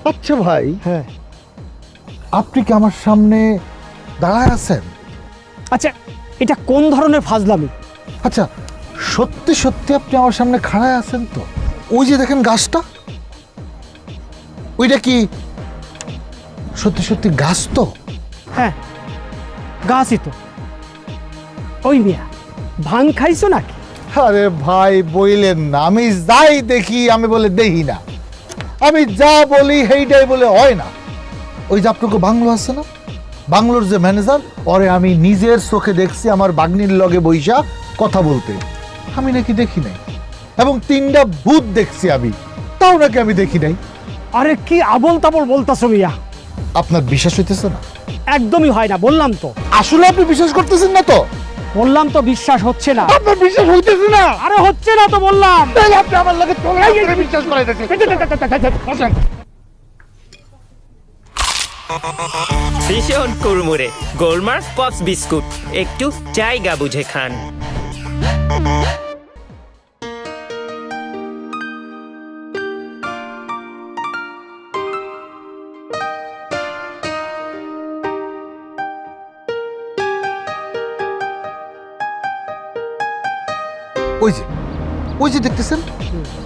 আচ্ছা ভাই, হ্যাঁ। আপনি কি আমার সামনে দাঁড়ায় আছেন? আচ্ছা, এটা কোন ধরনের ফাজলামি? আচ্ছা, সত্যি সত্যি আপনি আমার সামনে খাড়ায় আছেন তো? ওই যে দেখেন গাছটা, ওইটা কি সত্যি সত্যি গাছ তো? হ্যাঁ, গাছই তো। ওই মিয়া, ভাং খাইছো নাকি? আরে ভাই বইলেন না, আমি যাই দেখি আমি বলে দেখি না, আমি যা বলি সেইটাই বলে হয় না। ওই যে আপনাকে বাংলো আছে না, বাংলোর যে ম্যানেজার, ওরে আমি নিজের চোখে দেখছি আমার বাগনির লগে বইসা কথা বলতে, আমি নাকি দেখি নাই। এবং 3টা ভূত দেখছি আমি, তাও নাকি আমি দেখি নাই। আরে কি আবল তাবল বলতাছো মিয়া? আপনার বিশ্বাস হইতেছে না? একদমই হয় না, বললাম তো। আসলে আপনি বিশ্বাস করতেছেন না তো? বললাম তো বিশ্বাস হচ্ছে না। আপনার বিশ্বাস হইতেছে না? আরে হচ্ছে না তো বললাম। তাহলে আপনি আমার লগে চলে বিশ্বাস করাইতেছেন। ভীষণ কুড়মুড়ে গোলমার্ক পপস বিস্কুট, একটু জায়গা বুঝে খান। ওই যে ওই যে দেখতেছেন,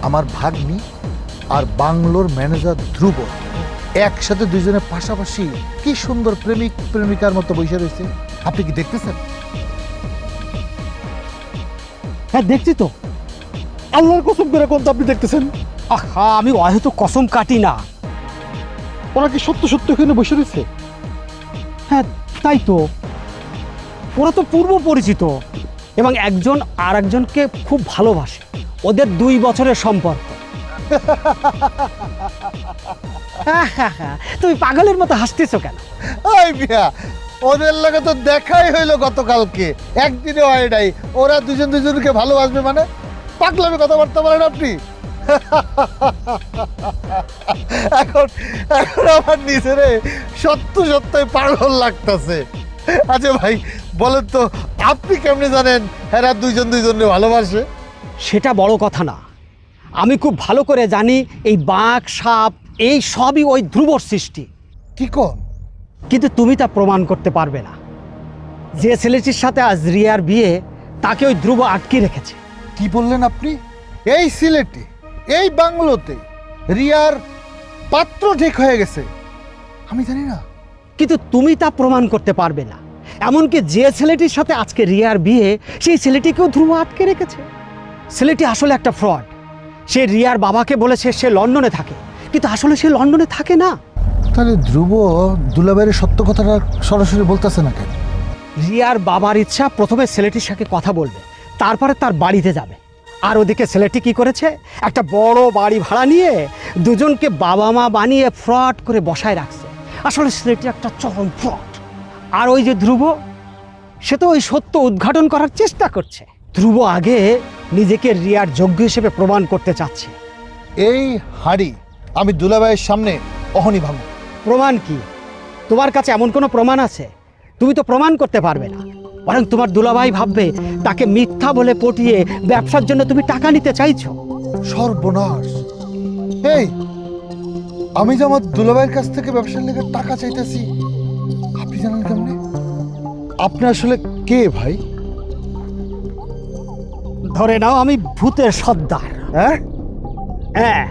আমার ভাগ্নি আর বাংলোর ম্যানেজার ধ্রুব একসাথে দুইজনে পাশাপাশি কি সুন্দর প্রেমিক প্রেমিকার মতো বসে রয়েছে। আপনি কি দেখতেছেন? হ্যাঁ দেখছি তো। আল্লাহর কসম করে কোন আপনি দেখতেছেন? আহা, আমি হয়তো কসম কাটি না। ওরা কি সত্য সত্য এখানে বসে রয়েছে? হ্যাঁ তাই তো, ওরা তো পূর্ব পরিচিত এবং একজন আর একজনকে খুব ভালোবাসে। ওদের 2 বছরের সম্পর্ক। তুমি পাগলের মতো হাসতেছো কেন? ওই মিয়া, ওদের লগে তো দেখাই হইলো গতকালকে, একদিনে হয় নাই। ওরা দুজন দুজনকে ভালোবাসবে মানে? পাগলামে কথাবার্তা বলেন আপনি। এখন এখন আমার নিজেরে সত্য সত্যই পাগল লাগতেছে। আচ্ছা ভাই বলেন তো, আপনি কেমনে জানেন এরা দুইজন দুইজনকে ভালোবাসে? সেটা বড় কথা না। আমি খুব ভালো করে জানি এই বাঘ সাপ এই সবই ওই ধ্রুবর সৃষ্টি। কি কোন? কিন্তু তুমি তা প্রমাণ করতে পারবে না। যে ছেলেটির সাথে আজ রিয়ার বিয়ে, তাকে ওই ধ্রুব আটকে রেখেছে। কি বললেন আপনি? এই সিলেটে, এই বাংলোতে রিয়ার পাত্র ঠিক হয়ে গেছে? আমি জানি না। কিন্তু তুমি তা প্রমাণ করতে পারবে না। এমনকি যে ছেলেটির সাথে আজকে রিয়ার বিয়ে, সেই ছেলেটিকেও ধ্রুব আটকে রেখেছে। ছেলেটি আসলে একটা ফ্রড। সে রিয়ার বাবাকে বলেছে সে লন্ডনে থাকে, কিন্তু আসলে সে লন্ডনে থাকে না। তাহলে ধ্রুব দুলাভাইয়ের সত্য কথাটা সরাসরি বলতেছে না কেন? রিয়ার বাবার ইচ্ছা প্রথমে ছেলেটির সাথে কথা বলবে, তারপরে তার বাড়িতে যাবে। আর ওদিকে ছেলেটি কি করেছে, একটা বড় বাড়ি ভাড়া নিয়ে দুজনকে বাবা মা বানিয়ে ফ্রড করে বসায় রাখছে। আসলে ছেলেটি একটা চরম ফ্রড। আর ওই যে ধ্রুব, সে তো ওই সত্য উদ্ঘাটন করার চেষ্টা করছে। ধ্রুব আগে নিজেকে রিয়ার যোগ্য হিসেবে প্রমাণ করতে চাচ্ছে। এই হাড়ি আমি দুলাভাইয়ের সামনে অহনি ভাঙব। প্রমাণ কি? তোমার কাছে এমন কোনো প্রমাণ আছে? তুমি তো প্রমাণ করতে পারবে না। বরং তোমার দুলাভাই ভাববে তাকে মিথ্যা বলে পটিয়ে ব্যবসার জন্য তুমি টাকা নিতে চাইছো। সর্বনাশ! এই আমি যে আমার দুলাভাইয়ের কাছ থেকে ব্যবসার লেগে টাকা চাইতেছি, আপনি জানেন কেমনে? আপনি আসলে কে ভাই? ধরে নাও আমি ভূতের সর্দার। হ্যাঁ? হ্যাঁ।